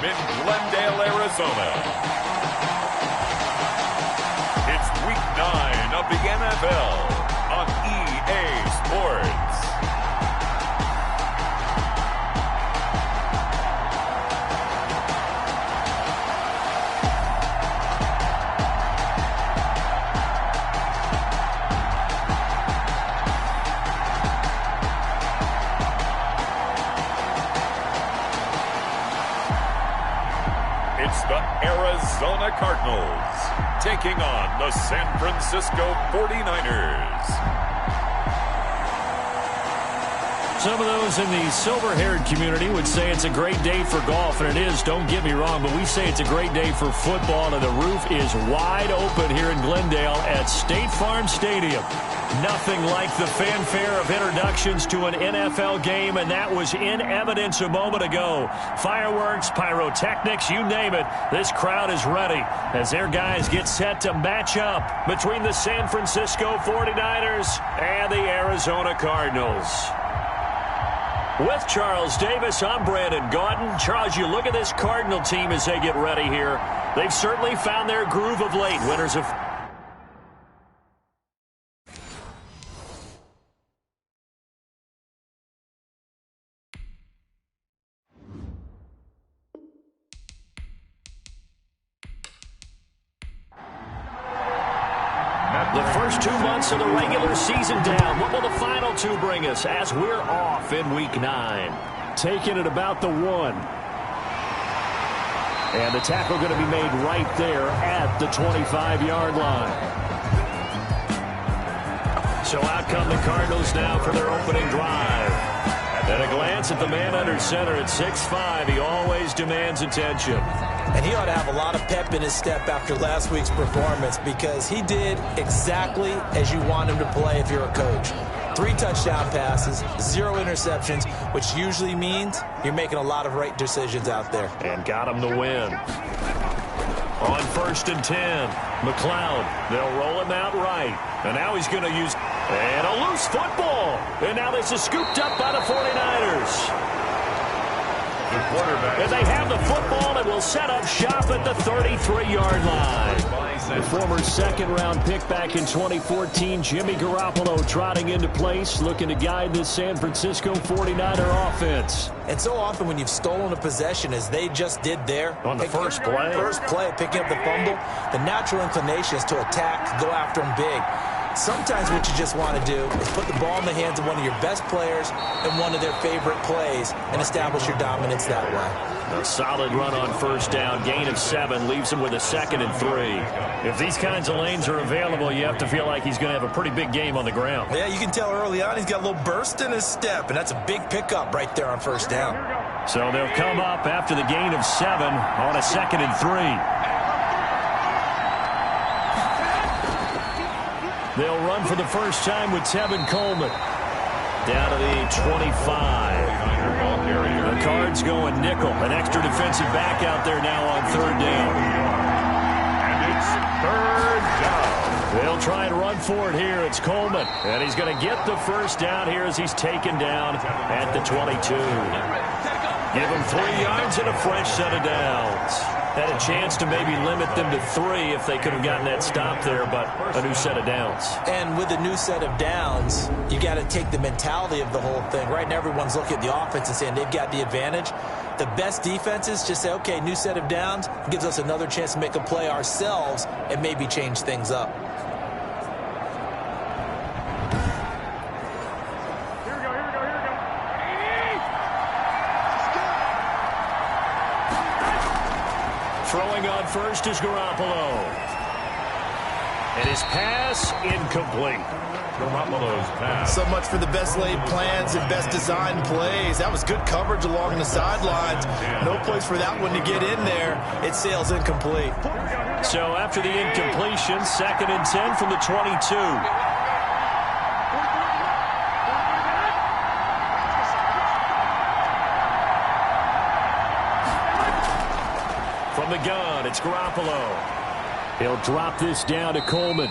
in Glendale, Arizona. It's Week 9 of the NFL on EA Sports. It's the Arizona Cardinals taking on the San Francisco 49ers. Some of those in the silver-haired community would say it's a great day for golf, and it is, don't get me wrong, but we say it's a great day for football, and the roof is wide open here in Glendale at State Farm Stadium. Nothing like the fanfare of introductions to an NFL game, and that was in evidence a moment ago. Fireworks, pyrotechnics, you name it. This crowd is ready as their guys get set to match up between the San Francisco 49ers and the Arizona Cardinals. With Charles Davis, I'm Brandon Gaudin. Charles, you look at this Cardinal team as they get ready here. They've certainly found their groove of late. Winners of the first 2 months of the regular season down. What will the final two bring us as we're off in Week 9? Taking it about the 1. And the tackle going to be made right there at the 25-yard line. So out come the Cardinals now for their opening drive. At a glance at the man under center at 6'5", he always demands attention. And he ought to have a lot of pep in his step after last week's performance because he did exactly as you want him to play if you're a coach. 3 touchdown passes, 0 interceptions, which usually means you're making a lot of right decisions out there. And got him the win. On 1st and 10, McLeod, they'll roll him out right. And now he's going to use, and a loose football. And now this is scooped up by the 49ers. And they have the football and will set up shop at the 33-yard line. The former second-round pick back in 2014, Jimmy Garoppolo trotting into place, looking to guide this San Francisco 49er offense. And so often when you've stolen a possession, as they just did there, on the first play, picking up the fumble, the natural inclination is to attack, go after them big. Sometimes what you just want to do is put the ball in the hands of one of your best players in one of their favorite plays and establish your dominance that way. A solid run on 1st down, gain of 7, leaves him with a 2nd and 3. If these kinds of lanes are available, you have to feel like he's going to have a pretty big game on the ground. Yeah, you can tell early on he's got a little burst in his step, and that's a big pickup right there on 1st down. So they'll come up after the gain of 7 on a 2nd and 3. They'll run for the first time with Tevin Coleman. Down to the 25. The Cards going nickel. An extra defensive back out there now on 3rd down. And it's 3rd down. They'll try and run for it here. It's Coleman. And he's going to get the first down here as he's taken down at the 22. Give him 3 yards and a fresh set of downs. Had a chance to maybe limit them to 3 if they could have gotten that stop there, but a new set of downs. And with a new set of downs, you got to take the mentality of the whole thing. Right now, everyone's looking at the offense and saying they've got the advantage. The best defenses just say, okay, new set of downs, gives us another chance to make a play ourselves and maybe change things up. Throwing on first is Garoppolo. And his pass incomplete. Garoppolo's pass. So much for the best laid plans and best designed plays. That was good coverage along the sidelines. No place for that one to get in there. It sails incomplete. So after the incompletion, 2nd and 10 from the 22. From the gun, it's Garoppolo. He'll drop this down to Coleman.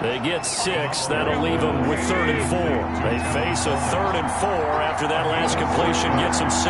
They get 6. That'll leave them with 3rd and 4. They face a 3rd and 4 after that last completion gets them 6.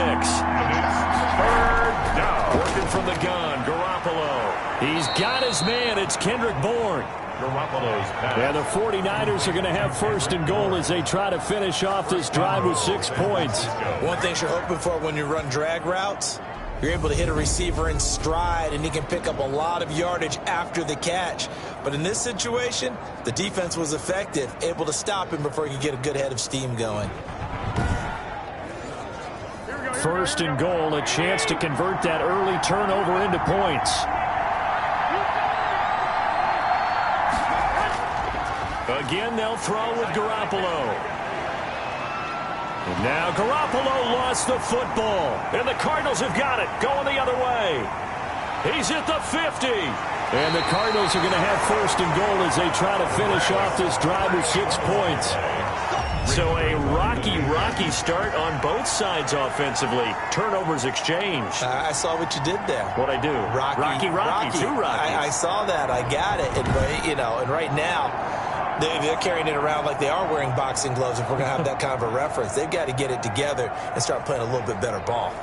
the gun, Garoppolo. He's got his man. It's Kendrick Bourne. And the 49ers are going to have first and goal as they try to finish off this drive with 6 points. One thing you're hoping for when you run drag routes, you're able to hit a receiver in stride, and he can pick up a lot of yardage after the catch. But in this situation, the defense was effective, able to stop him before he could get a good head of steam going. First and goal, a chance to convert that early turnover into points. Again, they'll throw with Garoppolo. And now Garoppolo lost the football. And the Cardinals have got it, going the other way. He's at the 50. And the Cardinals are going to have first and goal as they try to finish off this drive with 6 points. So a rocky start on both sides offensively. Turnovers exchanged. I saw what you did there. What'd I do? Rocky. Two Rockies. I saw that. I got it. And right now, they're carrying it around like they are wearing boxing gloves. If we're going to have that kind of a reference, they've got to get it together and start playing a little bit better ball.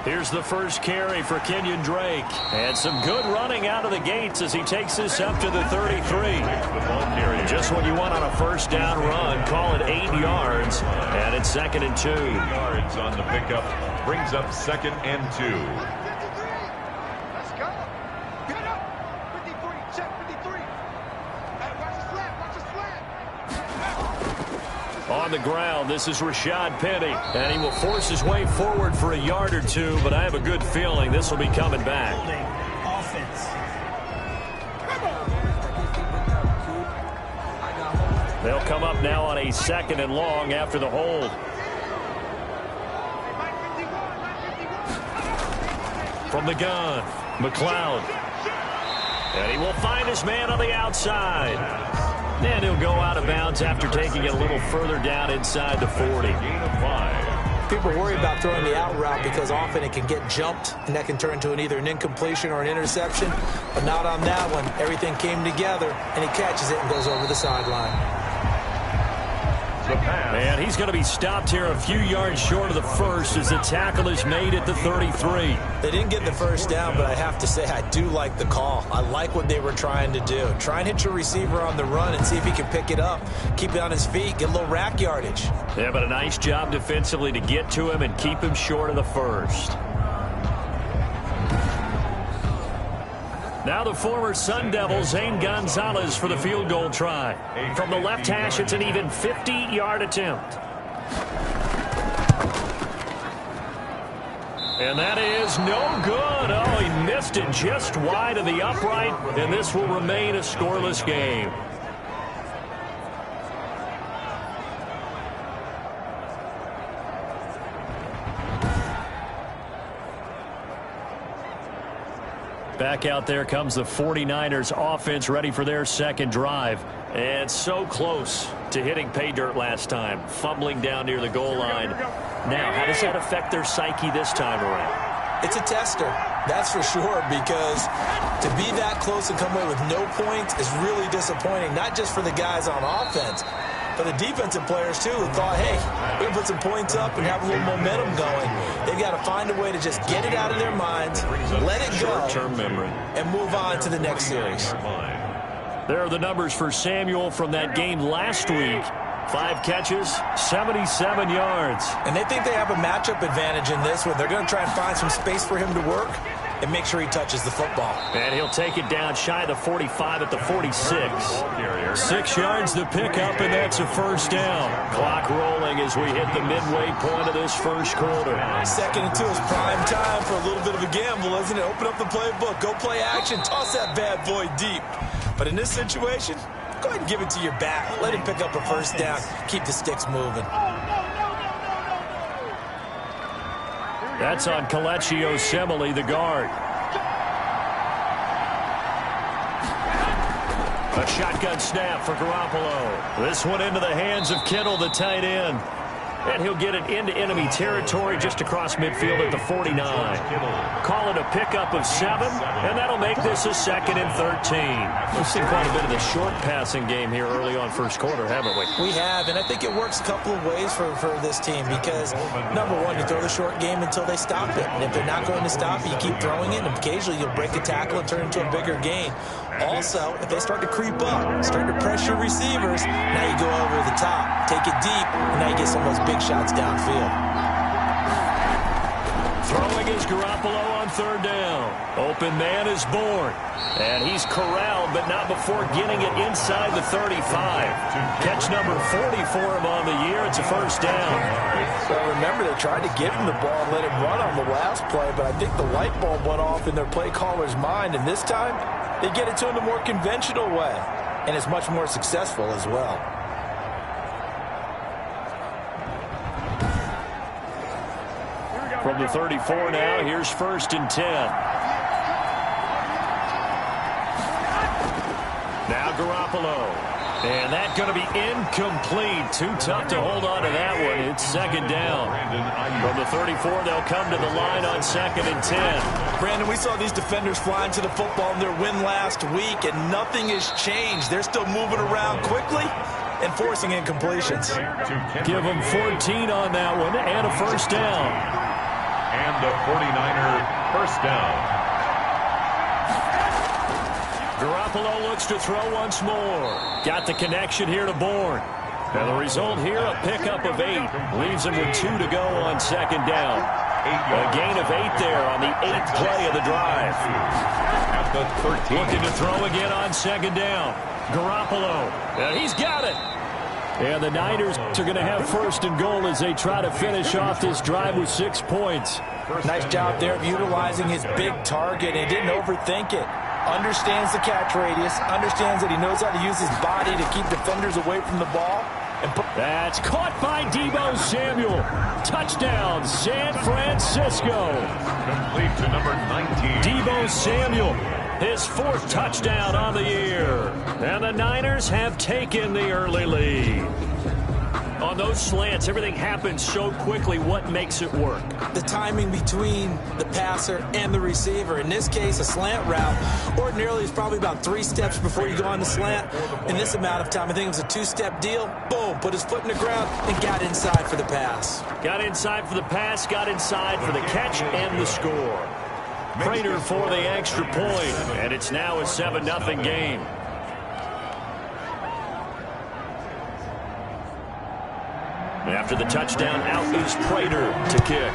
Here's the first carry for Kenyon Drake. And some good running out of the gates as he takes this up to the 33. Just what you want on a first down run. Call it 8 yards. And it's 2nd and 2. Yards on the pickup brings up 2nd and 2. Let's go. Get up. 53. Check 53. Watch the slant. Watch the slant. On the ground, this is Rashad Penny. And he will force his way forward for a yard or two, but I have a good feeling this will be coming back. They'll come up now on a 2nd and long after the hold. From the gun, McLeod. And he will find his man on the outside. And he'll go out of bounds after taking it a little further down inside the 40. People worry about throwing the out route because often it can get jumped, and that can turn into either an incompletion or an interception. But not on that one. Everything came together, and he catches it and goes over the sideline. And he's going to be stopped here a few yards short of the first as the tackle is made at the 33. They didn't get the first down, but I have to say I do like the call. I like what they were trying to do. Try and hit your receiver on the run and see if he can pick it up, keep it on his feet, get a little rack yardage. Yeah, but a nice job defensively to get to him and keep him short of the first. Now the former Sun Devil, Zane Gonzalez, for the field goal try. From the left hash, it's an even 50-yard attempt. And that is no good. Oh, he missed it just wide of the upright, and this will remain a scoreless game. Back out there comes the 49ers offense ready for their second drive. And so close to hitting pay dirt last time. Fumbling down near the goal line. Now, how does that affect their psyche this time around? It's a tester, that's for sure, because to be that close and come away with no points is really disappointing, not just for the guys on offense, but the defensive players, too, who thought, hey, we're going to put some points up and have a little momentum going. They've got to find a way to just get it out of their minds, let it go, and move on to the next series. There are the numbers for Samuel from that game last week. 5 catches, 77 yards. And they think they have a matchup advantage in this one. They're going to try and find some space for him to work and make sure he touches the football. And he'll take it down shy of the 45 at the 46. 6 yards to pick up, and that's a first down. Clock rolling as we hit the midway point of this first quarter. 2nd and 2 is prime time for a little bit of a gamble, isn't it? Open up the playbook, go play action, toss that bad boy deep. But in this situation, go ahead and give it to your back. Let him pick up a first down. Keep the sticks moving. That's on Kelechi Osemele, the guard. A shotgun snap for Garoppolo. This one into the hands of Kittle, the tight end. And he'll get it into enemy territory just across midfield at the 49. Call it a pickup of 7, and that'll make this a 2nd and 13. We've seen quite a bit of the short passing game here early on first quarter, haven't we? We have, and I think it works a couple of ways for this team because, number one, you throw the short game until they stop it. And if they're not going to stop it, you keep throwing it, and occasionally you'll break a tackle and turn it into a bigger gain. Also, if they start to creep up, start to pressure receivers, now you go over the top, take it deep, and now you get some of those big shots downfield. Throwing is Garoppolo on 3rd down. Open man is Bourne. And he's corralled, but not before getting it inside the 35. Catch number 40 for him on the year. It's a 1st down. Well, remember, they tried to give him the ball and let him run on the last play, but I think the light bulb went off in their play caller's mind, and this time they get it to him the more conventional way, and it's much more successful as well. From the 34 now, here's 1st and 10. Now Garoppolo. And that's going to be incomplete. Too tough to hold on to that one. It's 2nd down. From the 34, they'll come to the line on 2nd and 10. Brandon, we saw these defenders flying to the football in their win last week, and nothing has changed. They're still moving around quickly and forcing incompletions. Give them 14 on that one and a 1st down. And the 49er 1st down. Garoppolo looks to throw once more. Got the connection here to Bourne. And the result here, a pickup of 8. Leaves him with 2 to go on 2nd down. A gain of 8 there on the 8th play of the drive. At the 13. Looking to throw again on 2nd down. Garoppolo. And he's got it. And the Niners are going to have 1st and goal as they try to finish off this drive with 6 points. Nice job there of utilizing his big target and didn't overthink it. Understands the catch radius, understands that he knows how to use his body to keep defenders away from the ball. That's caught by Deebo Samuel. Touchdown, San Francisco. Complete to number 19. Deebo Samuel, his 4th touchdown on the year. And the Niners have taken the early lead. On those slants, everything happens so quickly. What makes it work? The timing between the passer and the receiver. In this case, a slant route ordinarily is probably about 3 steps before you go on the slant. In this amount of time, I think it was a 2-step deal. Boom, put his foot in the ground and got inside for the pass. Got inside for the pass, got inside for the catch and the score. Prater for the extra point, and it's now a 7-0 game. After the touchdown, out is Prater to kick.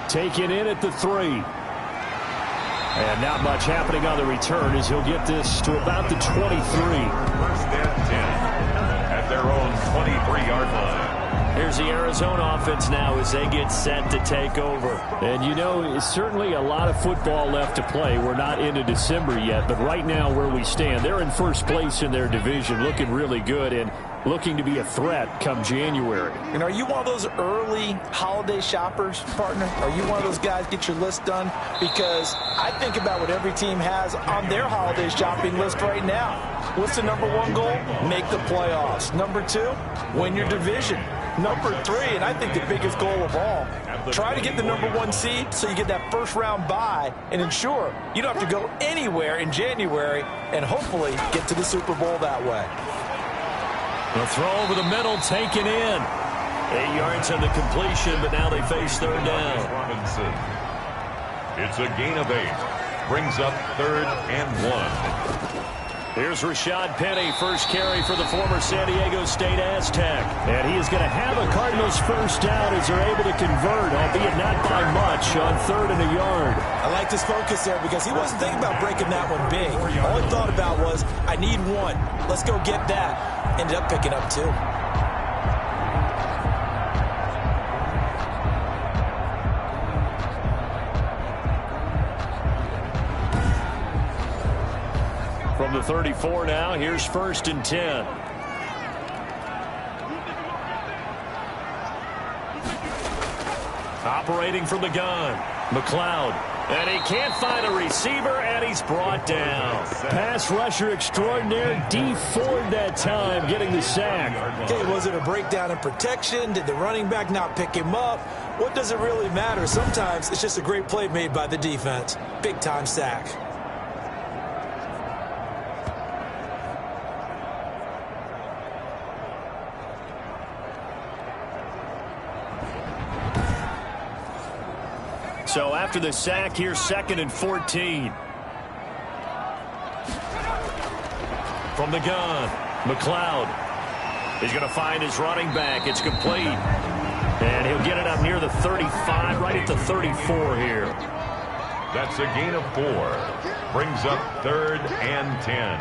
Taken in at the 3. And not much happening on the return as he'll get this to about the 23. 1st and 10 at their own 23-yard line. Here's the Arizona offense now as they get set to take over. And, you know, it's certainly a lot of football left to play. We're not into December yet, but right now where we stand, they're in 1st place in their division, looking really good and looking to be a threat come January. And are you one of those early holiday shoppers, partner? Are you one of those guys get your list done? Because I think about what every team has on their holiday shopping list right now. What's the number 1 goal? Make the playoffs. Number 2, win your division. Number 3, and I think the biggest goal of all, try to get the number 1 seed so you get that 1st round bye and ensure you don't have to go anywhere in January and hopefully get to the Super Bowl that way. The throw over the middle taken in. 8 yards on the completion, but now they face 3rd down. Robinson. It's a gain of 8. Brings up 3rd and 1. Here's Rashad Penny, 1st carry for the former San Diego State Aztec. And he is going to have a Cardinals 1st down as they're able to convert, albeit not by much, on 3rd and a yard. I like this focus there because he wasn't thinking about breaking that one big. All he thought about was, I need 1. Let's go get that. Ended up picking up 2. From the 34 now, here's 1st and 10. Operating from the gun, McLeod. And he can't find a receiver, and he's brought down. Pass rusher extraordinaire, D Ford that time, getting the sack. Okay, was it a breakdown in protection? Did the running back not pick him up? What does it really matter? Sometimes it's just a great play made by the defense. Big-time sack. So after the sack, here's 2nd and 14. From the gun, McLeod is going to find his running back. It's complete. And he'll get it up near the 35, right at the 34 here. That's a gain of 4. Brings up 3rd and 10.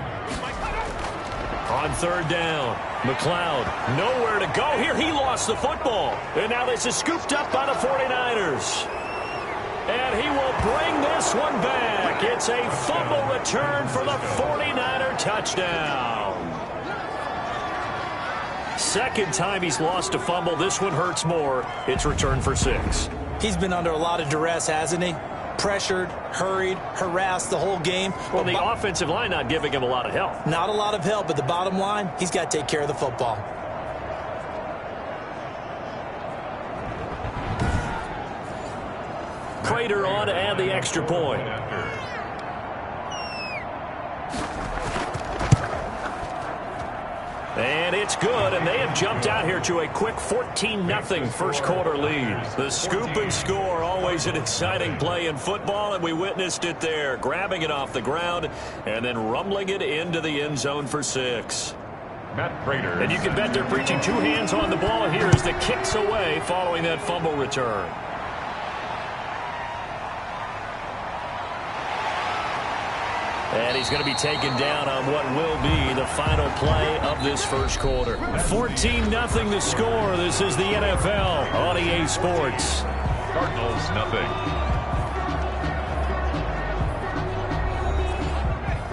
On 3rd down, McLeod nowhere to go here. He lost the football. And now this is scooped up by the 49ers. And he will bring this one back. It's a fumble return for the 49er touchdown. Second time he's lost a fumble. This one hurts more. It's returned for 6. He's been under a lot of duress, hasn't he? Pressured, hurried, harassed the whole game. Well, the offensive line not giving him a lot of help. Not a lot of help, but the bottom line, he's got to take care of the football. Prater on to add the extra point. And it's good, and they have jumped out here to a quick 14-0 first quarter lead. The scoop and score, always an exciting play in football, and we witnessed it there, grabbing it off the ground and then rumbling it into the end zone for 6. Matt Prater. And you can bet they're preaching 2 hands on the ball here as the kicks away following that fumble return. And he's going to be taken down on what will be the final play of this first quarter. 14-0 the score. This is the NFL on EA Sports. Cardinals nothing.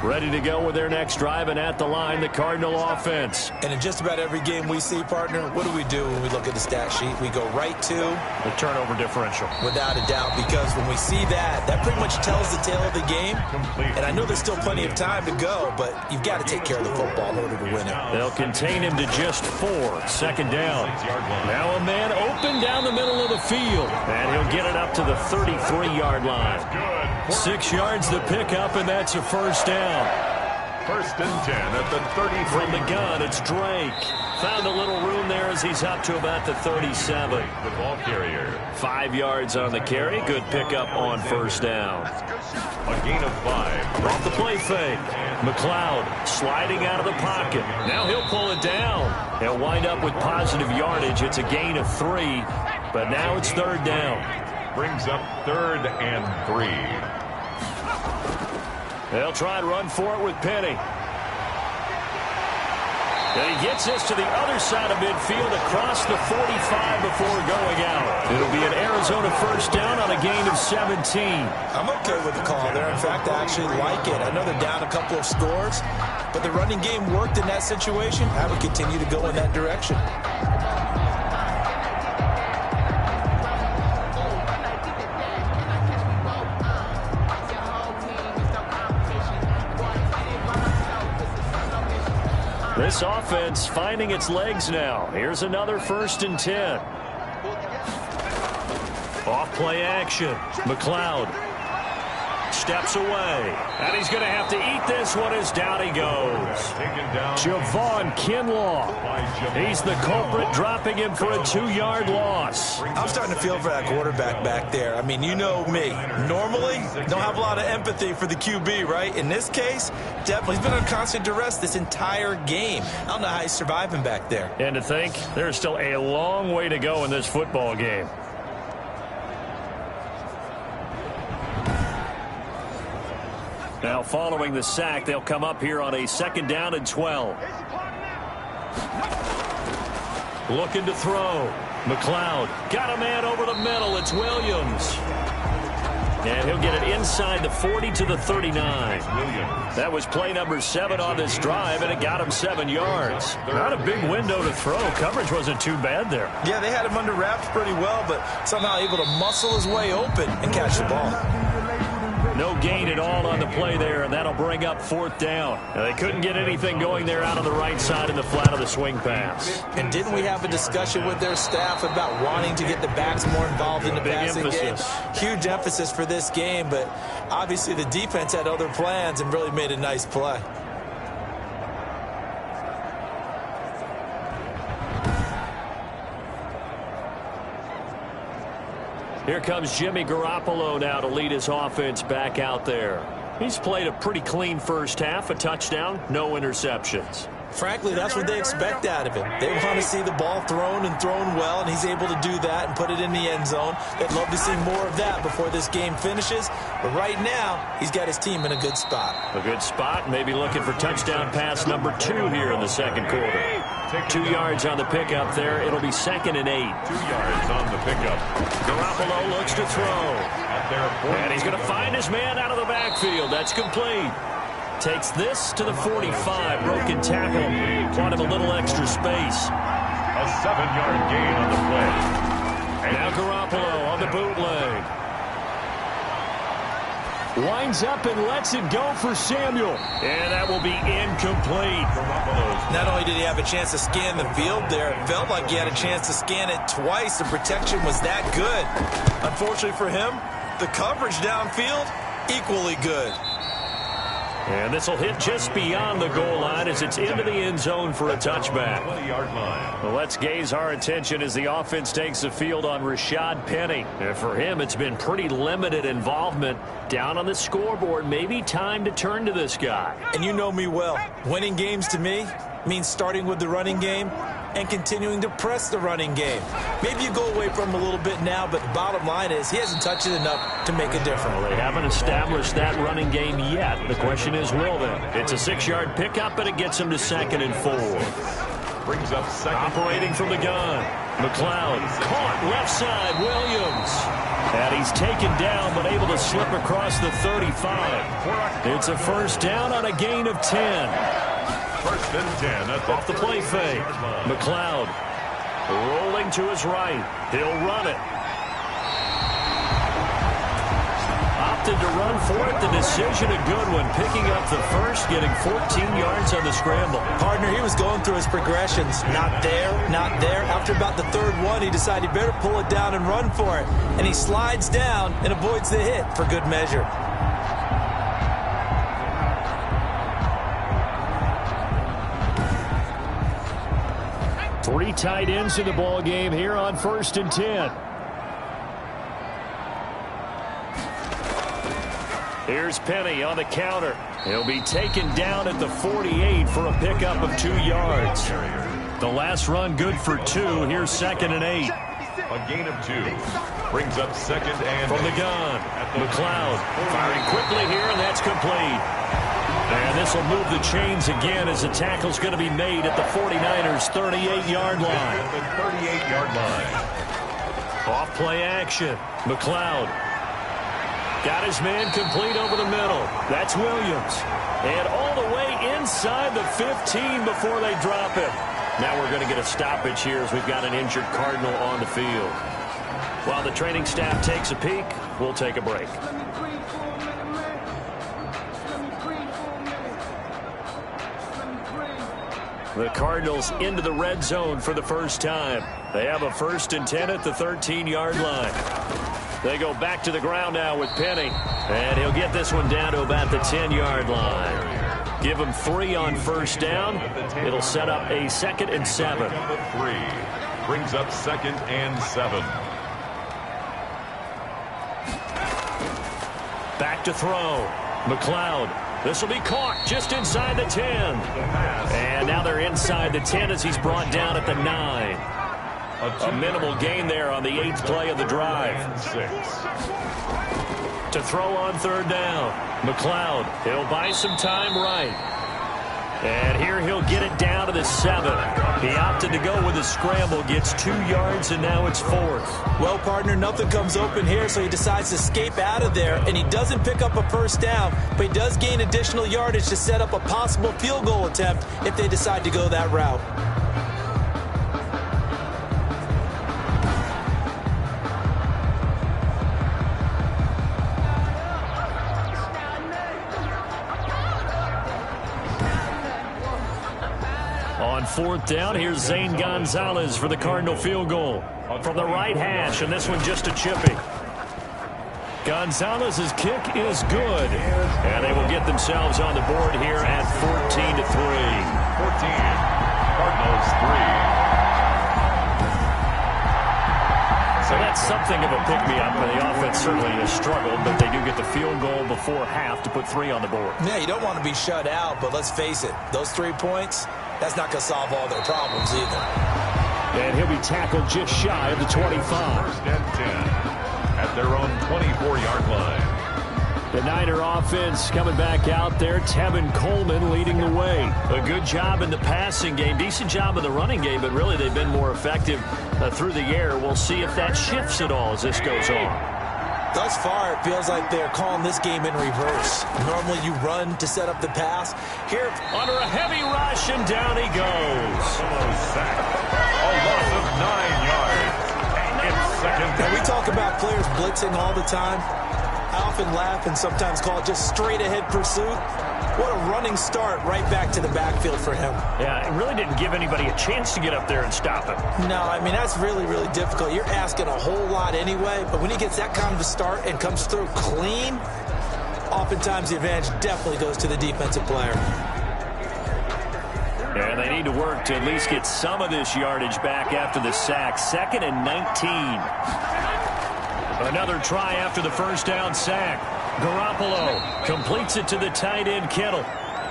Ready to go with their next drive, and at the line, the Cardinal offense. And in just about every game we see, partner, what do we do when we look at the stat sheet? We go right to the turnover differential. Without a doubt, because when we see that, that pretty much tells the tale of the game. And I know there's still plenty of time to go, but you've got to take care of the football in order to win it. They'll contain him to just 4. 2nd down. Now a man open down the middle of the field. And he'll get it up to the 33-yard line. 6 yards the pickup, and that's a first down. 1st and 10 at the 33. From the gun, it's Drake. Found a little room there as he's up to about the 37. The ball carrier. 5 yards on the carry. Good pickup on first down. A gain of 5. Off the play fake. McLeod sliding out of the pocket. Now he'll pull it down. He'll wind up with positive yardage. It's a gain of 3, but now it's 3rd down. Brings up 3rd and 3. They'll try and run for it with Penny. And he gets this to the other side of midfield across the 45 before going out. It'll be an Arizona first down on a gain of 17. I'm okay with the call there. In fact, I actually like it. I know they're down a couple of scores, but the running game worked in that situation. I would continue to go in that direction. This offense finding its legs now. Here's another 1st and 10. Off play action. McLeod steps away. And he's going to have to eat this one as down he goes. Javon Kinlaw. He's the culprit, dropping him for a 2-yard loss. I'm starting to feel for that quarterback back there. I mean, you know me. Normally, don't have a lot of empathy for the QB, right? In this case, definitely. He's been on constant duress this entire game. I don't know how he's surviving back there. And to think, there's still a long way to go in this football game. Now, following the sack, they'll come up here on a 2nd down and 12. Looking to throw. McLeod got a man over the middle. It's Williams. And he'll get it inside the 40 to the 39. That was play number 7 on this drive, and it got him 7 yards. Not a big window to throw. Coverage wasn't too bad there. Yeah, they had him under wraps pretty well, but somehow able to muscle his way open and catch the ball. No gain at all on the play there, and that'll bring up 4th down. Now, they couldn't get anything going there out on the right side in the flat of the swing pass. And didn't we have a discussion with their staff about wanting to get the backs more involved in the passing game? Huge emphasis for this game, but obviously the defense had other plans and really made a nice play. Here comes Jimmy Garoppolo now to lead his offense back out there. He's played a pretty clean first half, a touchdown, no interceptions. Frankly, that's what they expect out of him. They want to see the ball thrown and thrown well, and he's able to do that and put it in the end zone. They'd love to see more of that before this game finishes. But right now, he's got his team in a good spot. A good spot, maybe looking for touchdown pass number 2 here in the second quarter. 2 yards on the pickup there. It'll be 2nd and 8. 2 yards on the pickup. Garoppolo looks to throw. And he's going to find his man out of the backfield. That's complete. Takes this to the 45. Broken tackle. Brought him a little extra space. A 7-yard gain on the play. And now Garoppolo on the bootleg. Winds up and lets it go for Samuel. And that will be incomplete. Not only did he have a chance to scan the field there, it felt like he had a chance to scan it twice. The protection was that good. Unfortunately for him, the coverage downfield, equally good. And this will hit just beyond the goal line as it's into the end zone for a touchback. 20-yard line. Well, let's gaze our attention as the offense takes the field on Rashad Penny. And for him, it's been pretty limited involvement. Down on the scoreboard, maybe time to turn to this guy. And you know me well. Winning games to me means starting with the running game and continuing to press the running game. Maybe you go away from him a little bit now, but the bottom line is he hasn't touched it enough to make a difference. Well, they haven't established that running game yet. The question is, will they? It's a 6-yard pickup, but it gets him to 2nd and 4. Brings up 2nd. Operating from the gun. McLeod caught left side. Williams. And he's taken down, but able to slip across the 35. It's a 1st down on a gain of 10. 1st and 10 at the off the play fake. McLeod rolling to his right. He'll run it. Opted to run for it. The decision a good one. Picking up the first, getting 14 yards on the scramble. Partner, he was going through his progressions. Not there, not there. After about the 3rd one, he decided he better pull it down and run for it. And he slides down and avoids the hit for good measure. Three tight ends in the ball game here on 1st and 10. Here's Penny on the counter. He'll be taken down at the 48 for a pickup of 2 yards. The last run good for 2. Here's 2nd and 8. A gain of 2. Brings up 2nd and from the gun. McLeod firing quickly here, and that's complete. And this will move the chains again as the tackle's going to be made at the 49ers' 38-yard line. At the 38-yard line. Off play action. McLeod got his man complete over the middle. That's Williams. And all the way inside the 15 before they drop him. Now we're going to get a stoppage here as we've got an injured Cardinal on the field. While the training staff takes a peek, we'll take a break. The Cardinals into the red zone for the first time. They have a 1st and 10 at the 13-yard line. They go back to the ground now with Penny. And he'll get this one down to about the 10-yard line. Give him 3 on 1st down. It'll set up a 2nd and 7. 3. Brings up 2nd and 7. Back to throw. McLeod. This will be caught just inside the 10. And now they're inside the 10 as he's brought down at the 9. A minimal gain there on the 8th play of the drive. 6. To throw on 3rd down. McLeod, he'll buy some time right. And here he'll get it down to the 7. He opted to go with a scramble, gets 2 yards, and now it's 4th. Well, partner, nothing comes open here, so he decides to escape out of there, and he doesn't pick up a 1st down, but he does gain additional yardage to set up a possible field goal attempt if they decide to go that route. On fourth down, here's Zane Gonzalez for the Cardinal field goal. From the right hash, and this one just a chippy. Gonzalez's kick is good. And they will get themselves on the board here at 14-3. 14. Cardinals 3. So that's something of a pick-me-up. The offense certainly has struggled, but they do get the field goal before half to put 3 on the board. Yeah, you don't want to be shut out, but let's face it, those 3 points, that's not going to solve all their problems either. And he'll be tackled just shy of the 25. First and 10 at their own 24-yard line. The Niner offense coming back out there. Tevin Coleman leading the way. A good job in the passing game. Decent job in the running game, but really they've been more effective through the air. We'll see if that shifts at all as this goes on. Thus far, it feels like they're calling this game in reverse. Normally you run to set up the pass. Here, under a heavy rush, and down he goes. A loss of 9 yards. It's second down. And we talk about players blitzing all the time. I often laugh and sometimes call it just straight-ahead pursuit. What a running start right back to the backfield for him. Yeah, it really didn't give anybody a chance to get up there and stop him. No, I mean, that's really, really difficult. You're asking a whole lot anyway, but when he gets that kind of a start and comes through clean, oftentimes the advantage definitely goes to the defensive player. And they need to work to at least get some of this yardage back after the sack. 2nd and 19. Another try after the first down sack. Garoppolo completes it to the tight end, Kittle.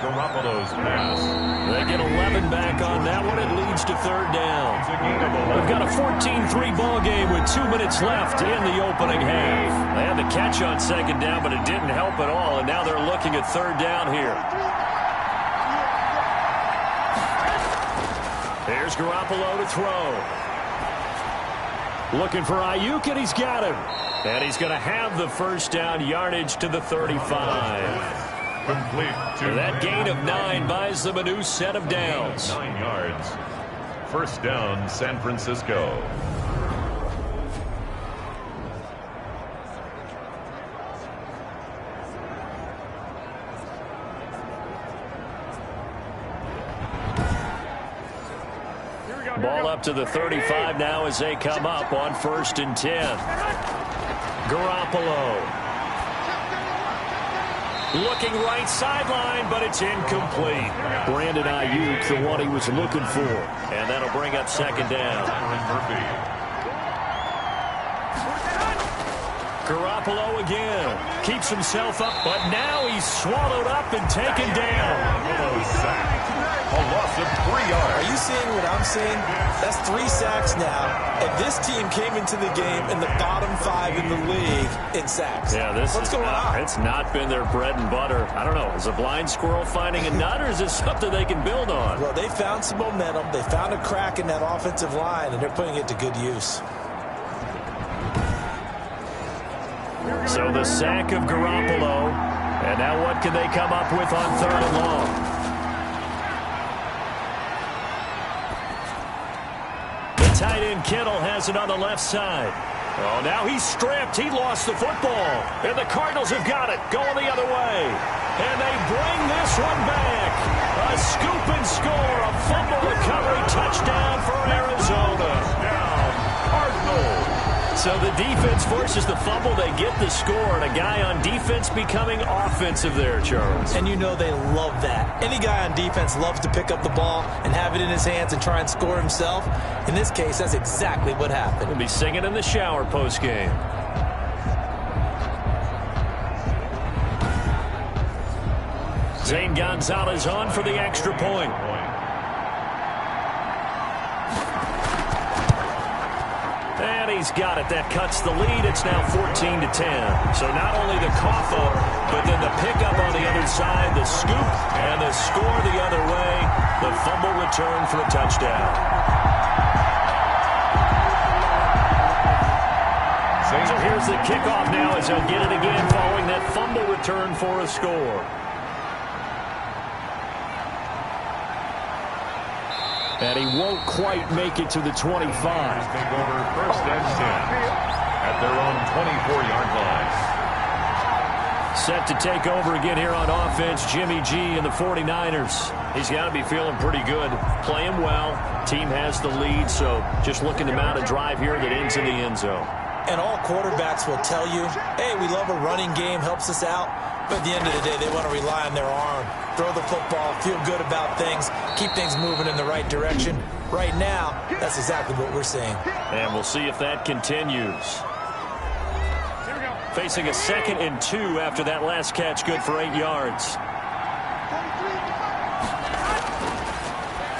Garoppolo's pass. They get 11 back on that one. It leads to 3rd down. We've got a 14-3 ball game with 2 minutes left in the opening half. They had the catch on 2nd down, but it didn't help at all, and now they're looking at 3rd down here. Here's Garoppolo to throw. Looking for Ayuk, and he's got him. And he's going to have the first down, yardage to the 35. Complete to that gain of 9 buys them a new set of downs. 9 yards. First down, San Francisco. Ball up to the 35 now as they come up on 1st and 10. Garoppolo. Looking right sideline, but it's incomplete. Brandon Ayuk, the one he was looking for. And that'll bring up 2nd down. Garoppolo again. Keeps himself up, but now he's swallowed up and taken down. A loss of 3 yards. Are you seeing what I'm seeing? That's 3 sacks now. And this team came into the game in the bottom 5 in the league in sacks. Yeah, what's going on? It's not been their bread and butter. I don't know. Is a blind squirrel finding a nut, or is this something they can build on? Well, they found some momentum. They found a crack in that offensive line, and they're putting it to good use. So the sack of Garoppolo. And now what can they come up with on 3rd and long? Tight end Kittle has it on the left side. Oh, now he's stripped. He lost the football. And the Cardinals have got it. Going the other way. And they bring this one back. A scoop and score. A fumble recovery touchdown for Arizona. Down, Cardinals. So the defense forces the fumble. They get the score. And a guy on defense becoming offensive there, Charles. And you know they love that. Any guy on defense loves to pick up the ball and have it in his hands and try and score himself. In this case, that's exactly what happened. He'll be singing in the shower post-game. Zane Gonzalez on for the extra point. And he's got it. That cuts the lead. It's now 14-10. So not only the cough up, but then the pickup on the other side, the scoop, and the score the other way. The fumble return for a touchdown. So here's the kickoff now as they'll get it again following that fumble return for a score. And he won't quite make it to the 25. Take over 1st and 10 at their own 24-yard line. Set to take over again here on offense, Jimmy G and the 49ers. He's got to be feeling pretty good, playing well. Team has the lead, so just looking to mount a drive here that ends in the end zone. And all quarterbacks will tell you, hey, we love a running game, helps us out. But at the end of the day, they want to rely on their arm. Throw the football, feel good about things, keep things moving in the right direction. Right now, that's exactly what we're seeing. And we'll see if that continues. Facing a 2nd and 2 after that last catch, good for 8 yards.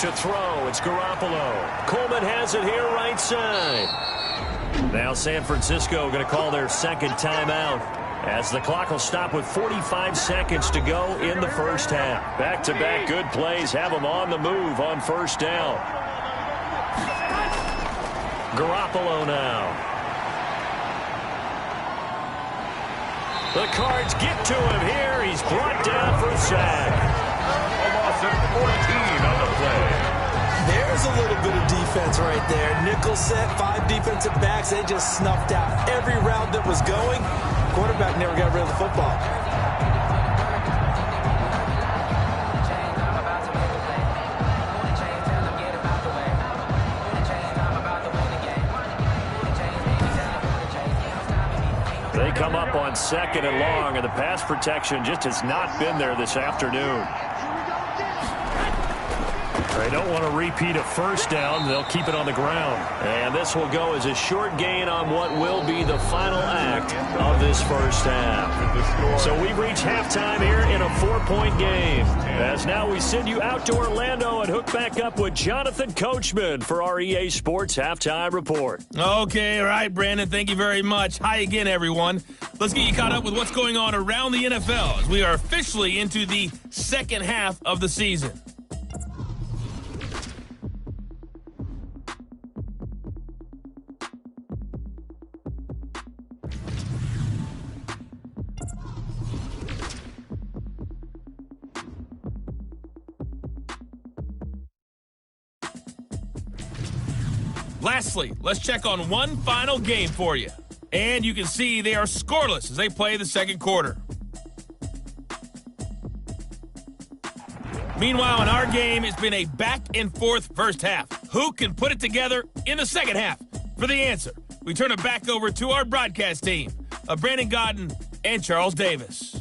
To throw, it's Garoppolo. Coleman has it here right side. Now San Francisco going to call their 2nd timeout, as the clock will stop with 45 seconds to go in the first half. Back-to-back good plays have them on the move on first down. Garoppolo now. The Cards get to him here. He's brought down for a sack. A loss of 14 on the play. There's a little bit of defense right there. Nickel set, 5 defensive backs. They just snuffed out every route that was going. Quarterback never got rid of the football. They come up on 2nd and long, and the pass protection just has not been there this afternoon. They don't want to repeat a first down. They'll keep it on the ground. And this will go as a short gain on what will be the final act of this first half. So we've reached halftime here in a 4-point game. As now we send you out to Orlando and hook back up with Jonathan Coachman for our EA Sports Halftime Report. Okay, all right, Brandon. Thank you very much. Hi again, everyone. Let's get you caught up with what's going on around the NFL as we are officially into the second half of the season. Lastly, let's check on one final game for you. And you can see they are scoreless as they play the second quarter. Meanwhile, in our game, it's been a back-and-forth first half. Who can put it together in the second half? For the answer, we turn it back over to our broadcast team of Brandon Godden and Charles Davis.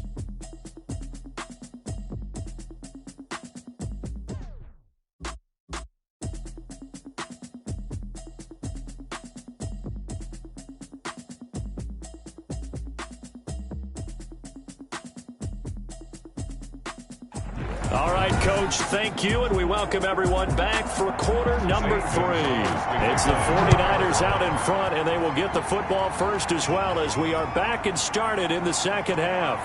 All right, Coach, thank you, and we welcome everyone back for quarter number 3. It's the 49ers out in front, and they will get the football first as well as we are back and started in the second half.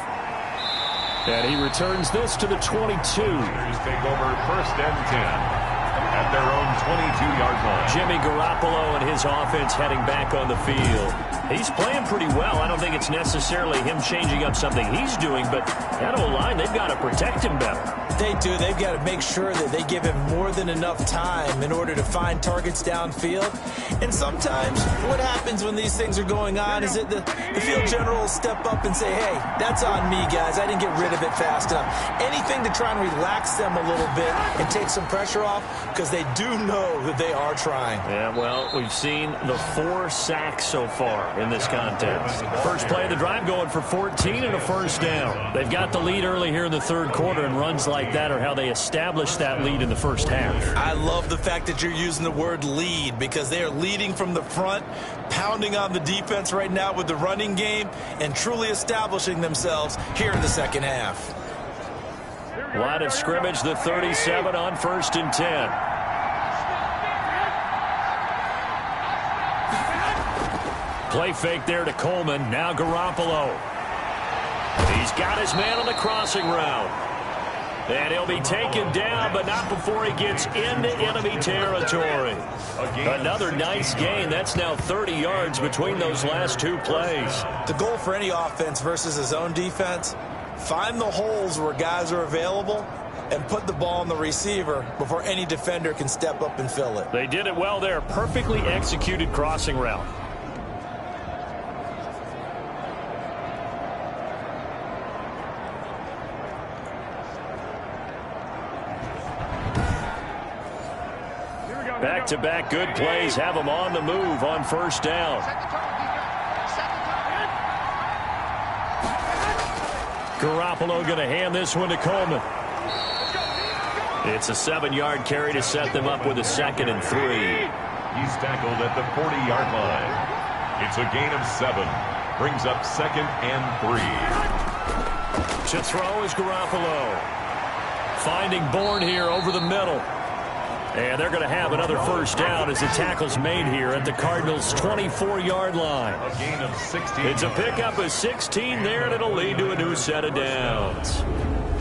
And he returns this to the 22. Niners take over 1st and 10 at their own 22-yard line. Jimmy Garoppolo and his offense heading back on the field. He's playing pretty well. I don't think it's necessarily him changing up something he's doing, but that O-line, they've got to protect him better. They do. They've got to make sure that they give him more than enough time in order to find targets downfield. And sometimes what happens when these things are going on is that the field general will step up and say, hey, that's on me, guys. I didn't get rid of it fast enough. Anything to try and relax them a little bit and take some pressure off, because they do know that they are trying. Yeah, well, we've seen the 4 sacks so far in this contest. First play of the drive going for 14 and a first down. They've got the lead early here in the third quarter, and runs like that are how they establish that lead in the first half. I love the fact that you're using the word lead, because they are leading from the front, pounding on the defense right now with the running game, and truly establishing themselves here in the second half. Line of scrimmage, the 37 on 1st and 10. Play fake there to Coleman. Now Garoppolo. He's got his man on the crossing route. And he'll be taken down, but not before he gets into enemy territory. Another nice gain. That's now 30 yards between those last 2 plays. The goal for any offense versus his own defense, find the holes where guys are available and put the ball on the receiver before any defender can step up and fill it. They did it well there. Perfectly executed crossing route. Back-to-back good plays have them on the move on first down. Garoppolo going to hand this one to Coleman. It's a 7-yard carry to set them up with a 2nd and 3. He's tackled at the 40-yard line. It's a gain of 7. Brings up 2nd and 3. To throw is Garoppolo. Finding Bourne here over the middle. And they're going to have another first down as the tackle's made here at the Cardinals' 24-yard line. A gain of 16. It's a pickup of 16 there, and it'll lead to a new set of downs.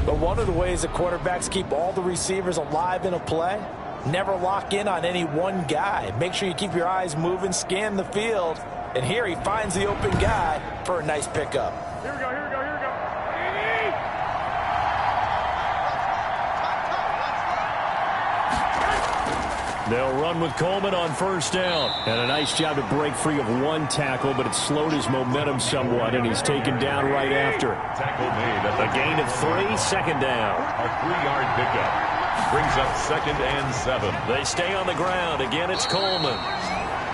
But one of the ways that quarterbacks keep all the receivers alive in a play, never lock in on any one guy. Make sure you keep your eyes moving, scan the field. And here he finds the open guy for a nice pickup. Here we go, here we go, here we go. They'll run with Coleman on first down. And a nice job to break free of one tackle, but it slowed his momentum somewhat, and he's taken down right after. Tackle made at A gain of 3, 2nd down. a 3-yard pickup. Brings up 2nd and 7. They stay on the ground. Again, it's Coleman.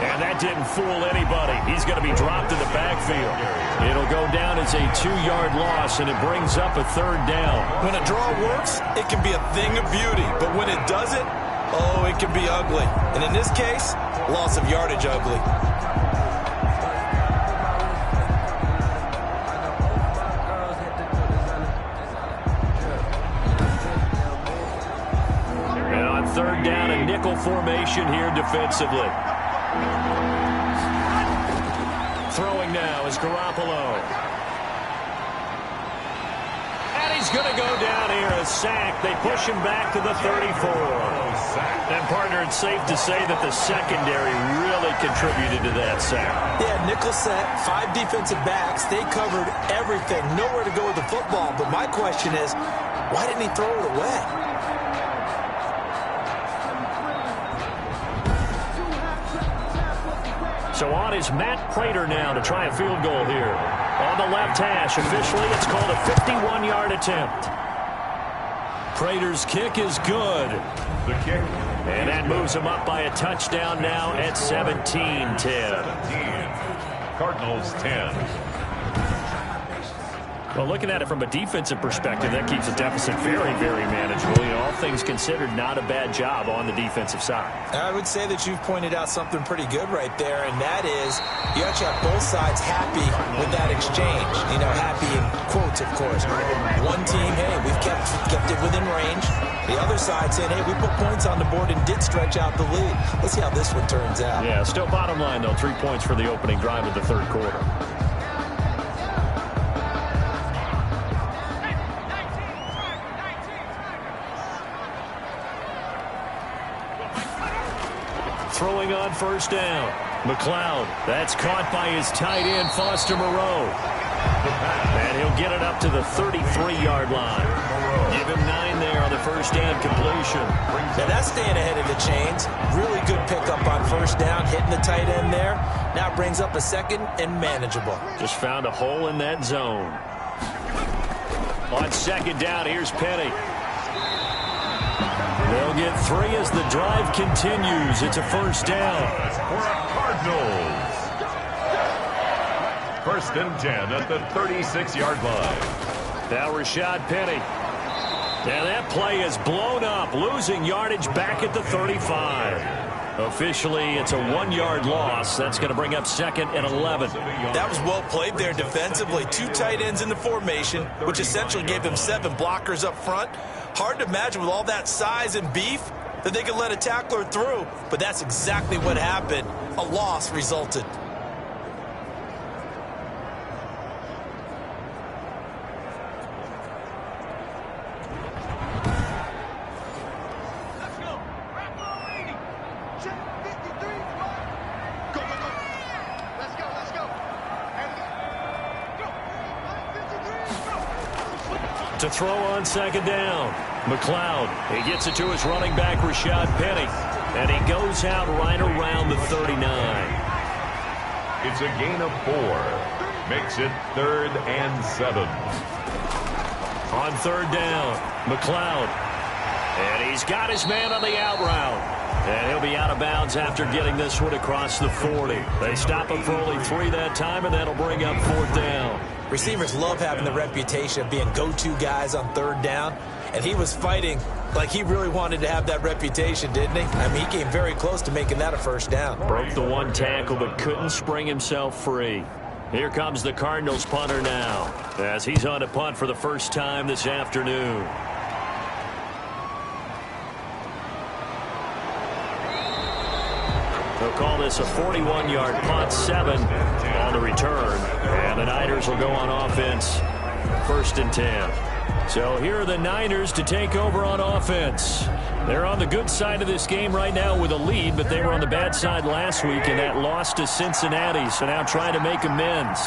And that didn't fool anybody. He's going to be dropped in the backfield. It'll go down as a 2-yard loss, and it brings up a 3rd down. When a draw works, it can be a thing of beauty. But when it doesn't, oh, it can be ugly. And in this case, loss of yardage ugly. And on 3rd down, a nickel formation here defensively. Throwing now is Garoppolo. And he's going to go down here, a sack. They push him back to the 34. And, partner, it's safe to say that the secondary really contributed to that sack. Yeah, nickel set, 5 defensive backs. They covered everything. Nowhere to go with the football. But my question is, why didn't he throw it away? So on is Matt Prater now to try a field goal here. On the left hash, officially it's called a 51-yard attempt. Prater's kick is good. The kick. And that moves him up by a touchdown now at 17-10. 17. Cardinals 10. Well, looking at it from a defensive perspective, that keeps the deficit very, very manageable. You know, all things considered, not a bad job on the defensive side. I would say that you've pointed out something pretty good right there, and that is you actually have both sides happy with that exchange. You know, happy in quotes, of course. One team, hey, we've kept it within range. The other side saying, hey, we put points on the board and did stretch out the lead. Let's see how this one turns out. Yeah, still bottom line, though, 3 points for the opening drive of the 3rd quarter. Throwing on first down. McLeod. That's caught by his tight end, Foster Moreau. And he'll get it up to the 33-yard line. Give him 9 there on the first down completion. Now that's staying ahead of the chains. Really good pickup on first down, hitting the tight end there. Now brings up a 2nd and manageable. Just found a hole in that zone. On 2nd down, here's Penny. They'll get 3 as the drive continues. It's a first down. For Cardinals. 1st and 10 at the 36-yard line. Now Rashad Penny. And that play is blown up, losing yardage back at the 35. Officially, it's a 1-yard loss. That's going to bring up 2nd and 11. That was well played there defensively. 2 tight ends in the formation, which essentially gave them 7 blockers up front. Hard to imagine with all that size and beef that they could let a tackler through, but that's exactly what happened. A loss resulted. To throw on 2nd down. McLeod. He gets it to his running back, Rashad Penny. And he goes out right around the 39. It's a gain of 4. Makes it 3rd and 7. On 3rd down, McLeod. And he's got his man on the out route. And he'll be out of bounds after getting this one across the 40. They stop him for only 3 that time, and that'll bring up 4th down. Receivers love having the reputation of being go-to guys on 3rd down, and he was fighting like he really wanted to have that reputation, didn't he? I mean, he came very close to making that a 1st down. Broke the 1 tackle, but couldn't spring himself free. Here comes the Cardinals punter now, as he's on to punt for the first time this afternoon. They'll call this a 41-yard punt, 7 on the return. And the Niners will go on offense, 1st and 10. So here are the Niners to take over on offense. They're on the good side of this game right now with a lead, but they were on the bad side last week in that loss to Cincinnati, so now trying to make amends.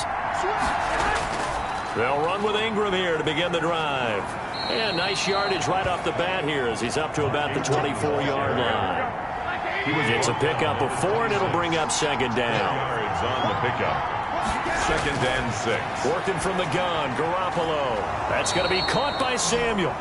They'll run with Ingram here to begin the drive. And nice yardage right off the bat here as he's up to about the 24-yard line. Gets a pickup of 4, and it'll bring up 2nd down. Yards on the pickup. 2nd and 6. Working from the gun, Garoppolo. That's going to be caught by Samuel.